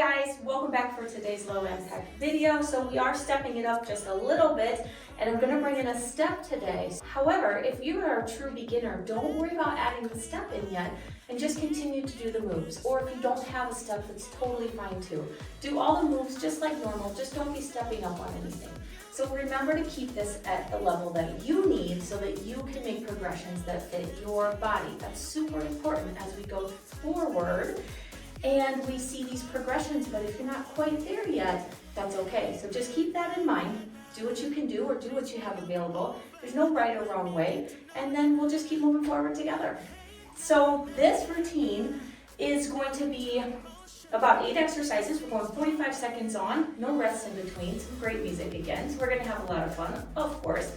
guys, welcome back for today's low impact video. So we are stepping it up just a little bit and I'm going to bring in a step today. However, if you are a true beginner, don't worry about adding the step in yet and just continue to do the moves. Or if you don't have a step, that's totally fine too. Do all the moves just like normal, just don't be stepping up on anything. So remember to keep this at the level that you need so that you can make progressions that fit your body. That's super important as we go forward and we see these progressions, but if you're not quite there yet, that's okay. So just keep that in mind. Do what you can do or do what you have available. There's no right or wrong way, and then we'll just keep moving forward together. So this routine is going to be about 8 exercises. We're going 45 seconds on, no rest in between, some great music again. So we're gonna have a lot of fun, of course.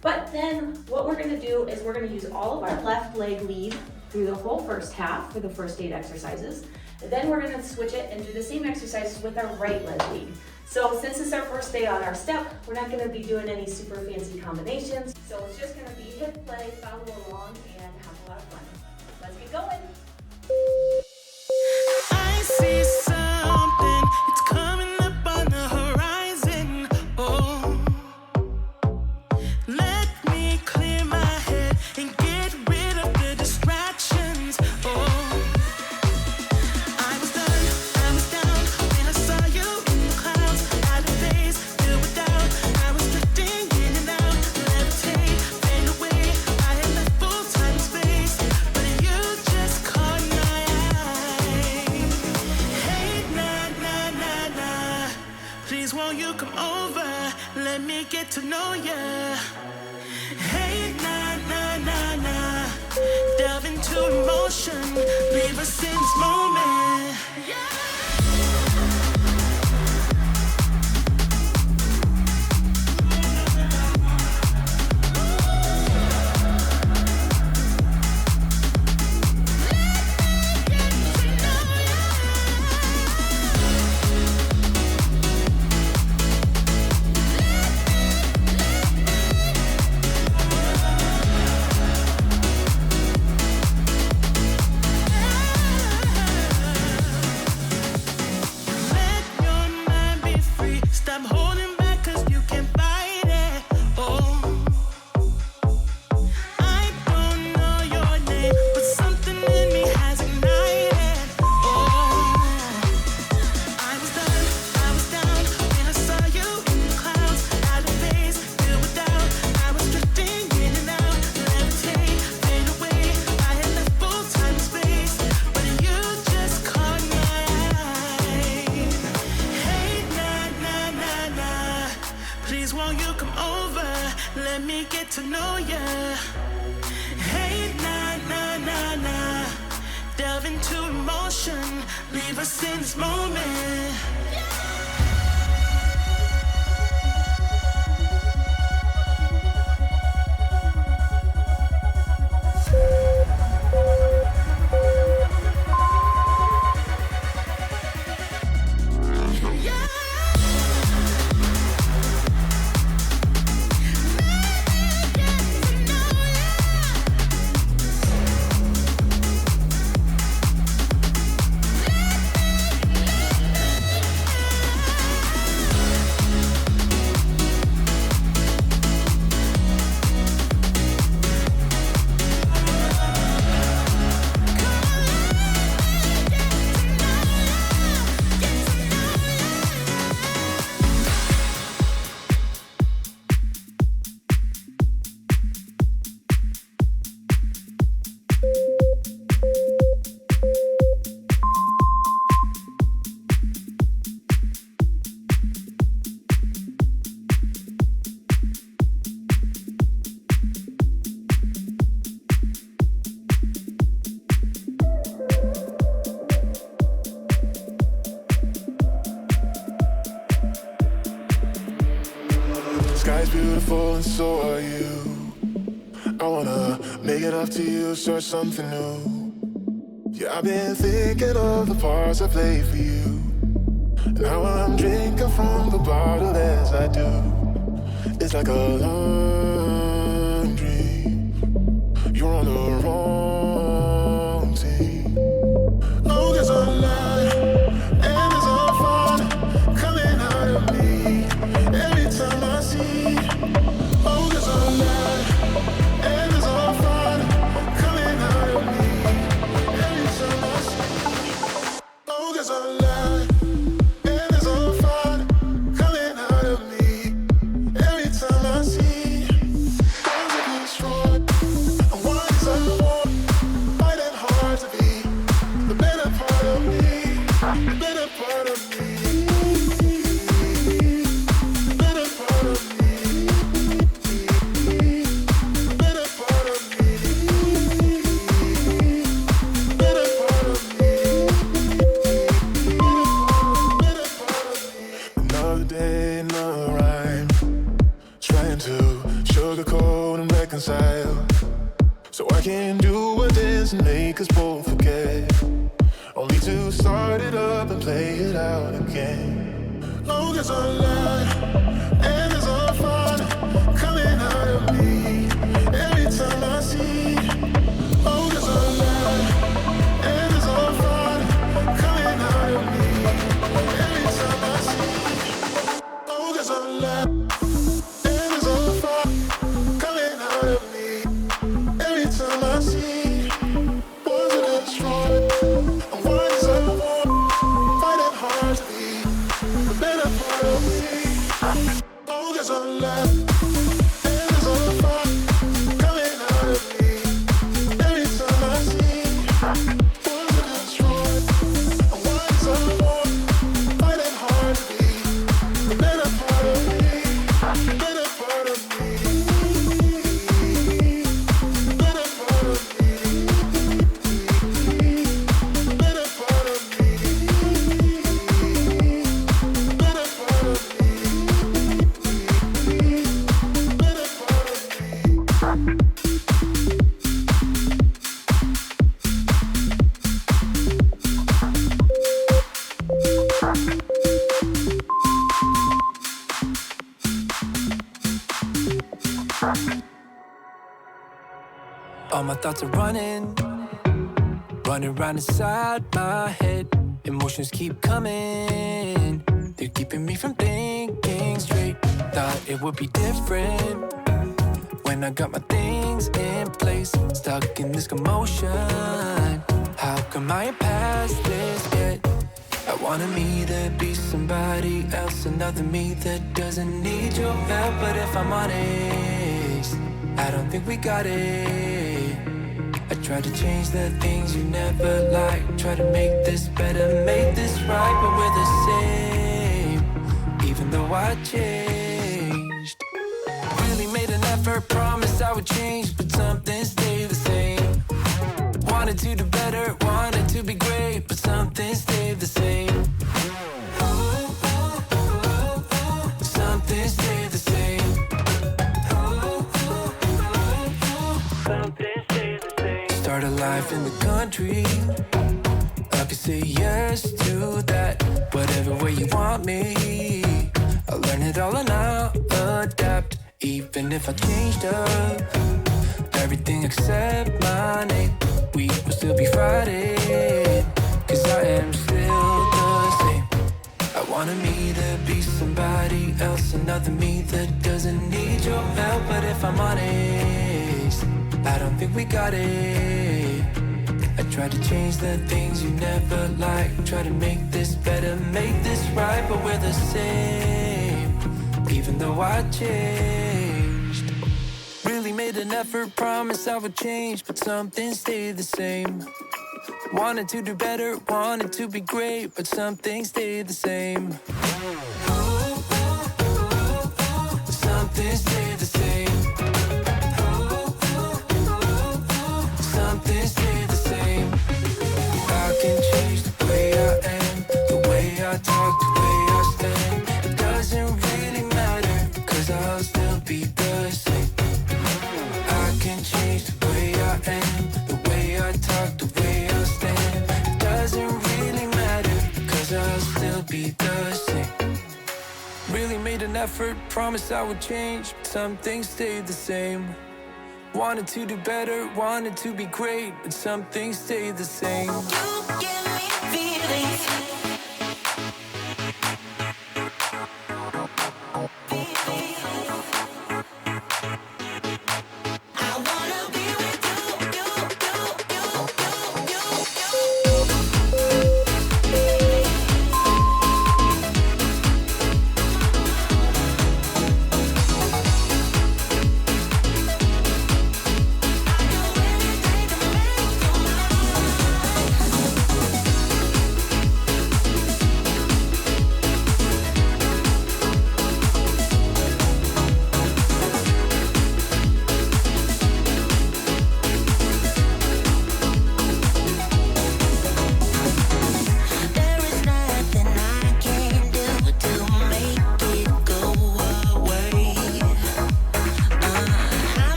But then what we're gonna do is we're gonna use all of our left leg lead through the whole first half for the first 8 exercises. And then we're gonna switch it and do the same exercises with our right leg lead. So since it's our first day on our step, we're not gonna be doing any super fancy combinations. So it's just gonna be hit play, follow along, and have a lot of fun. Let's get going. I see something, it's coming up on the horizon. Oh, let me clear my head and get rid of the distractions. Oh, I was down when I saw you in the clouds. Out of days, filled with doubt. I was drifting in and out, levitate, fade away. I had left full time and space, but you just caught my eye. Hey, nah, please won't you come over? Let me get to know ya. Hey, nah, delve into emotion, leave us in this moment. Sky's beautiful and so are you. I wanna make it up to you, start something new. Yeah, I've been thinking of the parts I played for you. Now I'm drinking from the bottle as I do. It's like a long dream. You're on the wrong team. Oh, there's a lie and there's a a lie, and there's a fire coming out of me. Every time I see what's to be destroyed, and what is I want, fighting hard to be the better part of me, the better part of me, the better part of me, the better part of me, the better part of me, better part of me. Another day, another rhyme, trying to sugarcoat and reconcile, so I can do what is and make us both forget, only to start it up and play it out again. Oh, there's a lie, and there's a fire coming out of me. Every time I see, oh, there's a lie, and there's a fire coming out of me. Every time I see, oh, there's a lie, and there's a fire coming out of me. Every time I see what's to destroy, and what is I want, fighting hard to be the better part of me. Oh, there's a lie, and there's a fire coming out of me. Every time I see what's to destroy, and what is I want, fighting hard to be the better part of me, the better part of me, the better part of me, the better part of me, the better part of me, better part of me. All my thoughts are running around inside my head. Emotions keep coming, they're keeping me from thinking straight. Thought it would be different when I got my things in place. Stuck in this commotion, how come I ain't past this yet? I wanted me to be somebody else, another me that doesn't need your help. But if I'm honest, I don't think we got it. I try to change the things you never liked, try to make this better, make this right, but we're the same, even though I changed. Really made an effort, promised I would change, but something stayed the same. Wanted to do better, wanted to be great, but something stayed the same. Something stayed the same. Something stayed the same. Start a life in the country, I could say yes to that. Whatever way you want me, I'll learn it all and I'll adapt. Even if I changed up everything except my name, we will still be Friday, cause I am still the same. I wanted me to be somebody else, another me that doesn't need your help. But if I'm honest, I don't think we got it. I try to change the things you never liked, try to make this better, make this right, but we're the same, even though I changed. Really made an effort, promised I would change, but something stayed the same. Wanted to do better, wanted to be great, but something stayed the same. Something stayed the same. Something stayed the same. I can change the way I am, the way I talk, the way I stand. It doesn't really matter, cause I'll still be the same. I can change the way I am, the way I talk, the way I stand. It doesn't really matter, cause I'll still be the same. Really made an effort, promised I would change, but some things stayed the same. Wanted to do better, wanted to be great, but some things stayed the same. You give me feelings. I wanna be with you, you, you, you, you, you, you.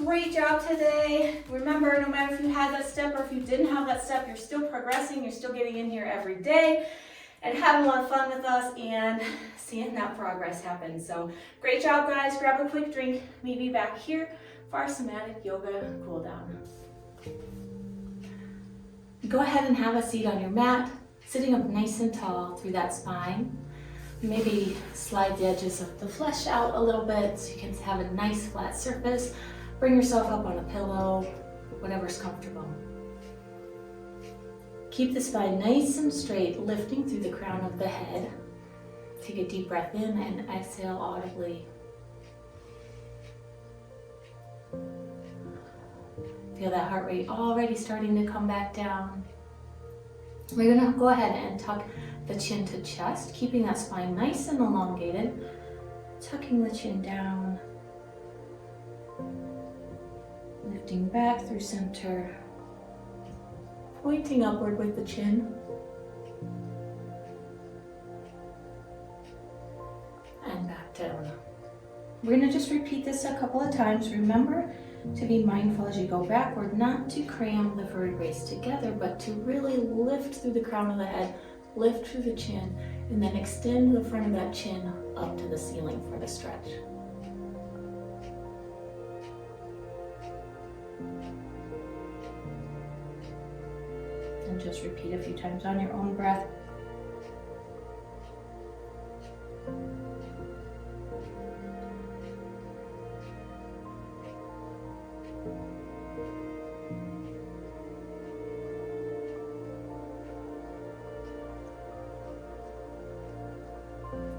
great job today. Remember, no matter if you had that step or if you didn't have that step, you're still progressing, you're still getting in here every day and having a lot of fun with us and seeing that progress happen. So great job, guys. Grab a quick drink. Meet me back here for our somatic yoga cool down. Go ahead and have a seat on your mat, sitting up nice and tall through that spine. Maybe slide the edges of the flesh out a little bit so you can have a nice flat surface. Bring yourself up on a pillow, whatever's comfortable. Keep the spine nice and straight, lifting through the crown of the head. Take a deep breath in and exhale audibly. Feel that heart rate already starting to come back down. We're gonna go ahead and tuck the chin to chest, keeping that spine nice and elongated. Tucking the chin down. Lifting back through center. Pointing upward with the chin. And back down. We're gonna just repeat this a couple of times. Remember to be mindful as you go backward, not to cram the vertebrae together, but to really lift through the crown of the head, lift through the chin, and then extend the front of that chin up to the ceiling for the stretch. And just repeat a few times on your own breath.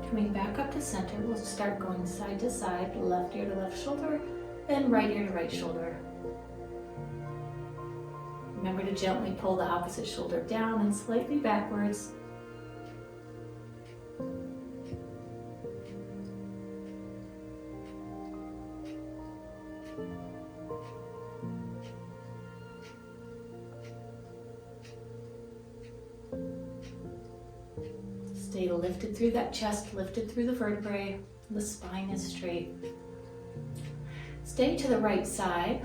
Coming back up to center, we'll start going side to side, left ear to left shoulder, and right ear to right shoulder. Remember to gently pull the opposite shoulder down and slightly backwards. Stay lifted through that chest, lifted through the vertebrae. The spine is straight. Stay to the right side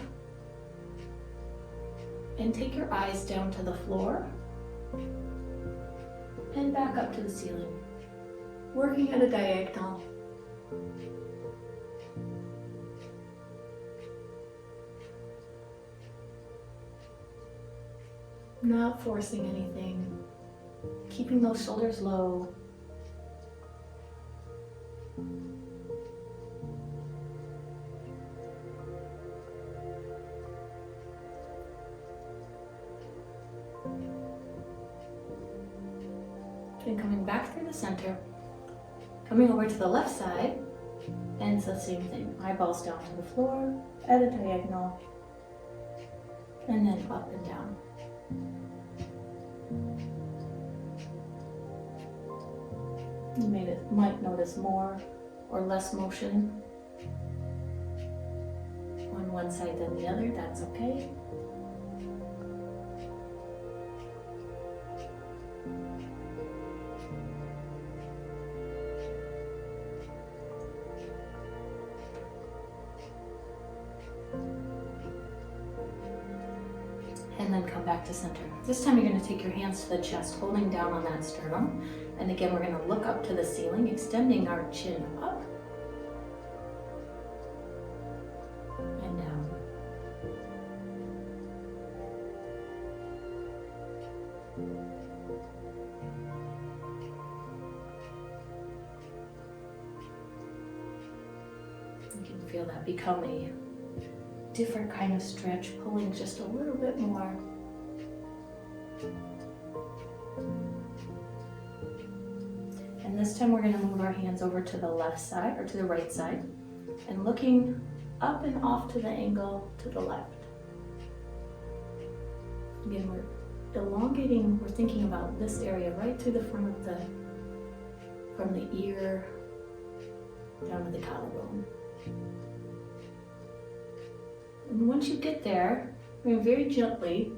and take your eyes down to the floor and back up to the ceiling, working at a diagonal. Not forcing anything, keeping those shoulders low. And coming back through the center, coming over to the left side, and it's the same thing. Eyeballs down to the floor at a diagonal, and then up and down. You might notice more or less motion on one side than the other. That's okay. And then come back to center. This time you're going to take your hands to the chest, holding down on that sternum. And again, we're going to look up to the ceiling, extending our chin up and down. You can feel that become a different kind of stretch, pulling just a little bit more. And this time we're going to move our hands over to the left side or to the right side and looking up and off to the angle to the left. Again, we're elongating, we're thinking about this area right through the front of from the ear down to the collarbone. And once you get there, we're going to very gently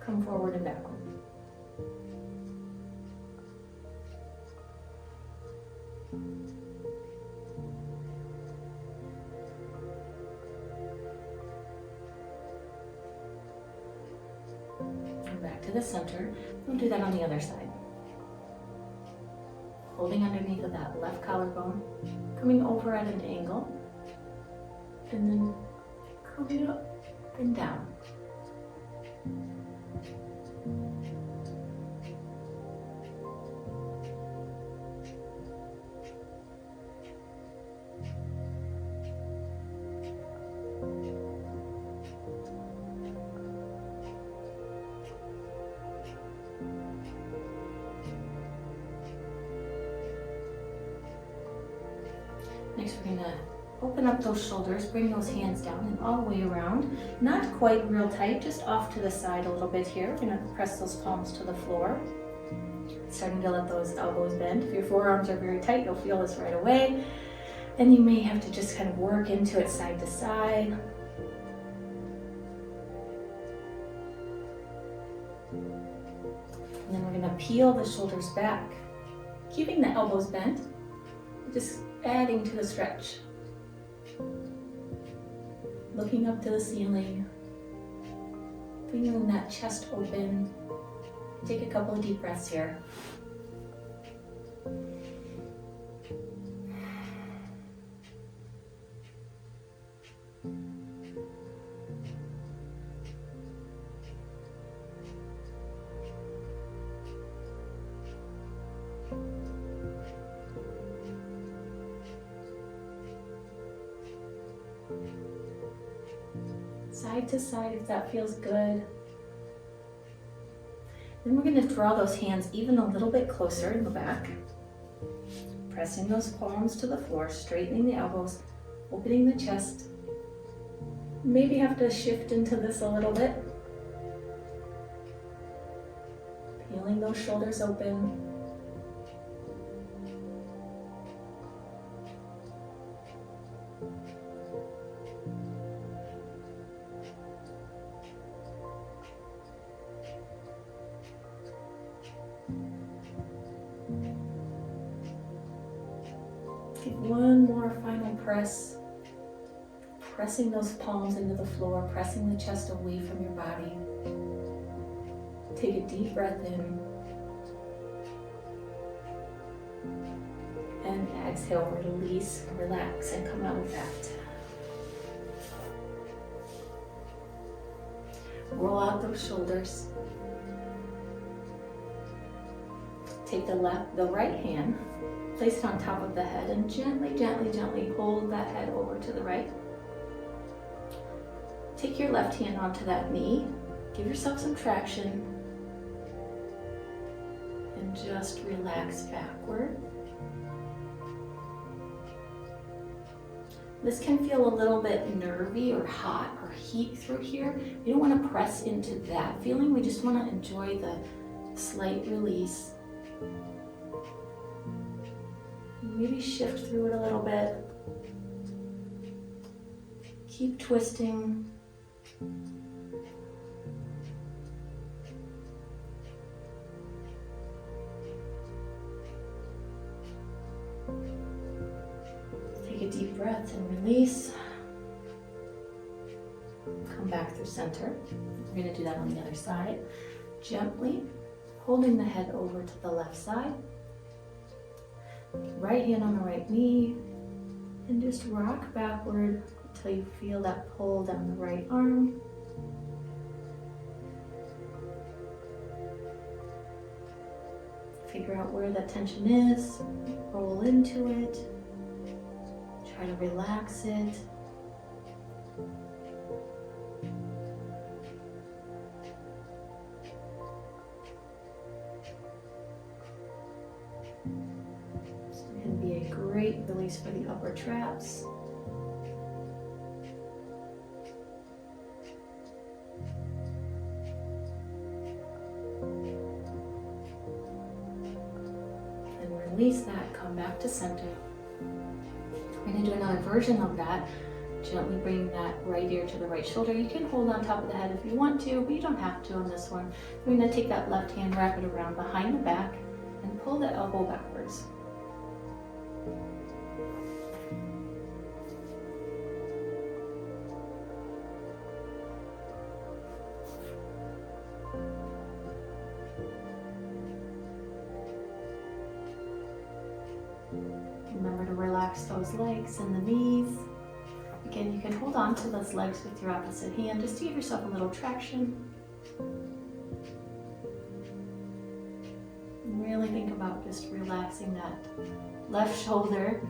come forward and backward. to the center. We'll do that on the other side. Holding underneath of that left collarbone, coming over at an angle, and then coming up and down. Next, we're gonna open up those shoulders, bring those hands down and all the way around. Not quite real tight, just off to the side a little bit here. We're gonna press those palms to the floor. Starting to let those elbows bend. If your forearms are very tight, you'll feel this right away. And you may have to just kind of work into it side to side. And then we're gonna peel the shoulders back, keeping the elbows bent, just adding to the stretch. Looking up to the ceiling, feeling that chest open. Take a couple of deep breaths here. Side to side if that feels good. Then we're going to draw those hands even a little bit closer in the back. Pressing those palms to the floor, straightening the elbows, opening the chest. Maybe have to shift into this a little bit. Peeling those shoulders open. Get one more final press. Pressing those palms into the floor, pressing the chest away from your body. Take a deep breath in. And exhale, release, relax, and come out with that. Roll out those shoulders. Take the right hand, place it on top of the head, and gently, gently, gently hold that head over to the right. Take your left hand onto that knee. Give yourself some traction. And just relax backward. This can feel a little bit nervy or hot or heat through here. We don't want to press into that feeling. We just want to enjoy the slight release. Maybe shift through it a little bit. Keep twisting. Take a deep breath and release. Come back through center. We're going to do that on the other side. Gently holding the head over to the left side. Right hand on the right knee. And just rock backward until you feel that pull down the right arm. Figure out where that tension is. Roll into it. Try to relax it. It's going to be a great release for the upper traps. And release that, come back to center. We're going to do another version of that. Gently bring that right ear to the right shoulder. You can hold on top of the head if you want to, but you don't have to on this one. We're going to take that left hand, wrap it around behind the back, and pull the elbow backwards. Remember to relax those legs and the knees. Again, you can hold on to those legs with your opposite hand just to give yourself a little traction. And really think about just relaxing that left shoulder.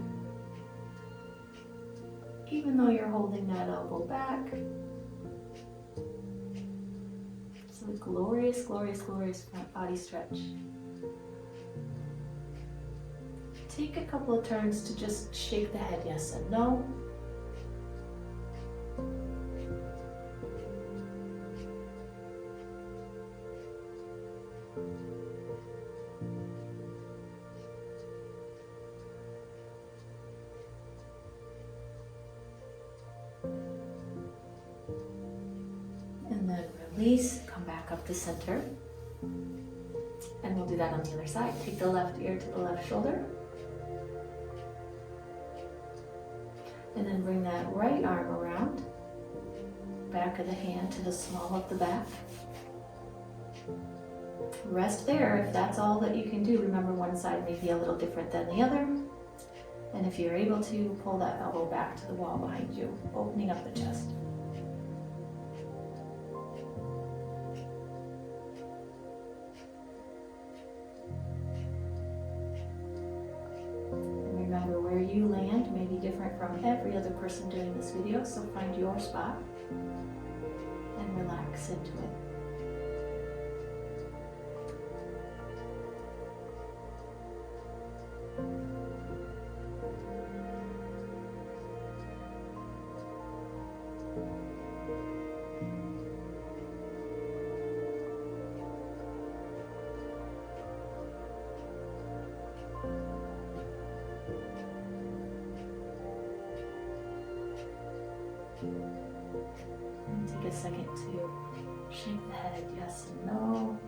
Even though you're holding that elbow back. So a glorious, glorious, glorious front body stretch. Take a couple of turns to just shake the head yes and no. And then release, come back up to center. And we'll do that on the other side. Take the left ear to the left shoulder. And then bring that right arm around. Back of the hand to the small of the back. Rest there if that's all that you can do. Remember, one side may be a little different than the other. And if you're able to, pull that elbow back to the wall behind you, opening up the chest. Remember, where you land may be different from every other person doing this video, so find your spot and relax into it. And take a second to shake the head yes and no.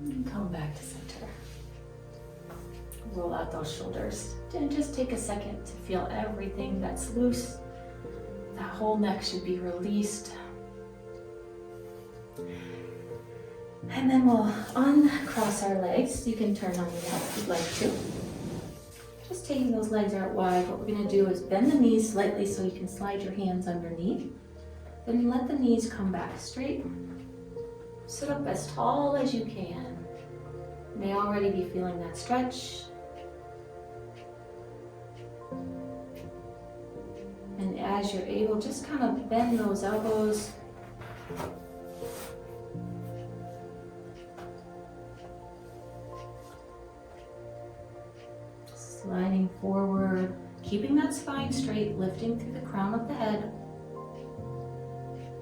And come back to center. Roll out those shoulders. And just take a second to feel everything that's loose. That whole neck should be released. And then we'll uncross our legs. You can turn on your mat if you'd like to. Just taking those legs out wide, what we're going to do is bend the knees slightly so you can slide your hands underneath. Then let the knees come back straight. Sit up as tall as you can. You may already be feeling that stretch. And as you're able, just kind of bend those elbows. Sliding forward, keeping that spine straight, lifting through the crown of the head.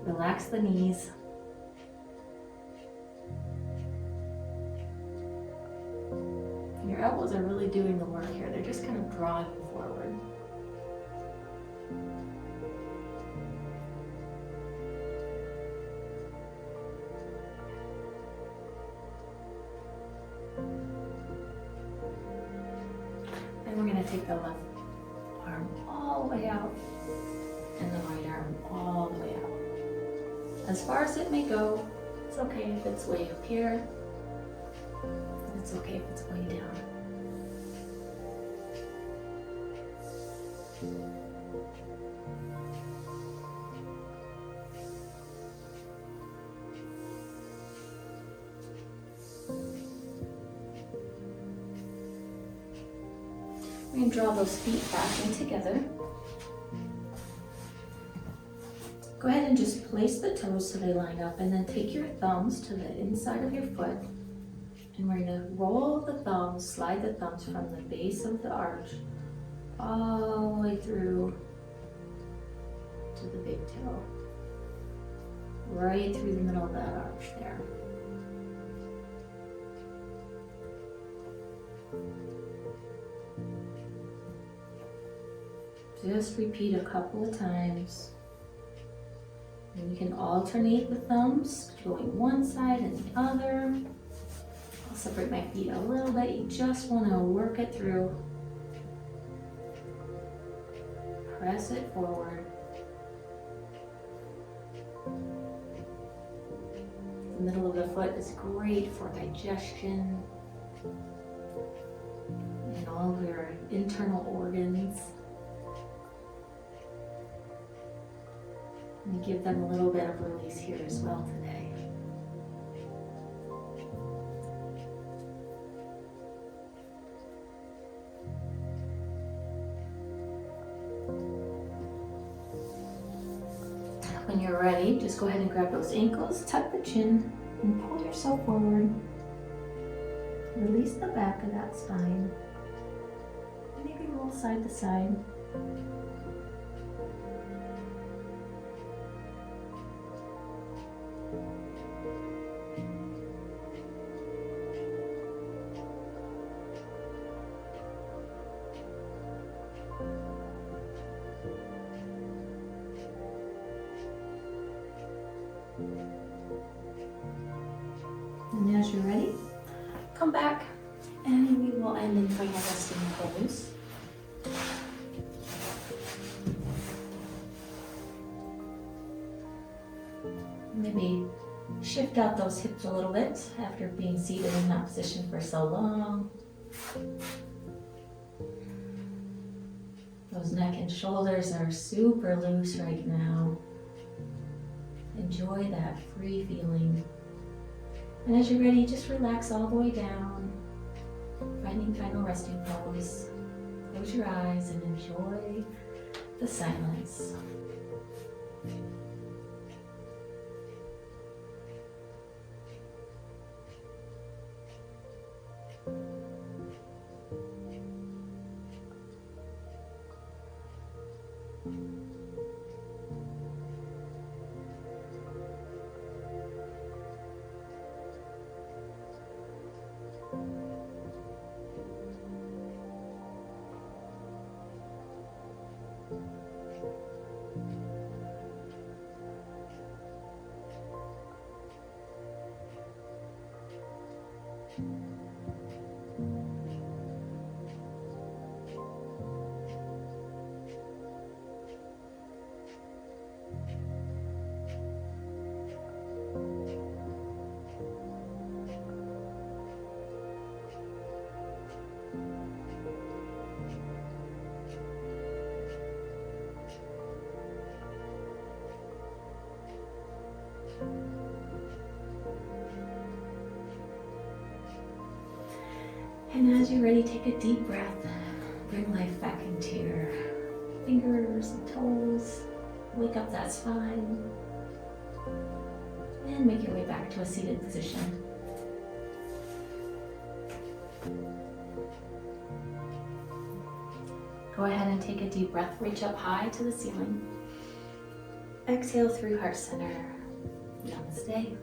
Relax the knees. Your elbows are really doing the work here. They're just kind of drawing you forward. And we're going to take the left arm all the way out and the right arm all the way out. As far as it may go. It's okay if it's way up here. And it's okay if it's way down. We're going to draw those feet back in together. Go ahead and just place the toes so they line up, and then take your thumbs to the inside of your foot. And we're going to roll the thumbs, slide the thumbs from the base of the arch all the way through to the big toe. Right through the middle of that arch there. Just repeat a couple of times. And you can alternate the thumbs, going one side and the other. I'll separate my feet a little bit. You just want to work it through. Press it forward. The middle of the foot is great for digestion and all of your internal organs. And give them a little bit of release here as well today. When you're ready, just go ahead and grab those ankles, tuck the chin, and pull yourself forward. Release the back of that spine. Maybe roll side to side. And as you're ready, come back and we will end in final resting pose. Maybe shift out those hips a little bit after being seated in that position for so long. Those neck and shoulders are super loose right now. Enjoy that free feeling. And as you're ready, just relax all the way down, finding final resting pose. Close your eyes and enjoy the silence. And as you're ready, take a deep breath. Bring life back into your fingers and toes. Wake up that spine. And make your way back to a seated position. Go ahead and take a deep breath. Reach up high to the ceiling. Exhale through heart center. Namaste.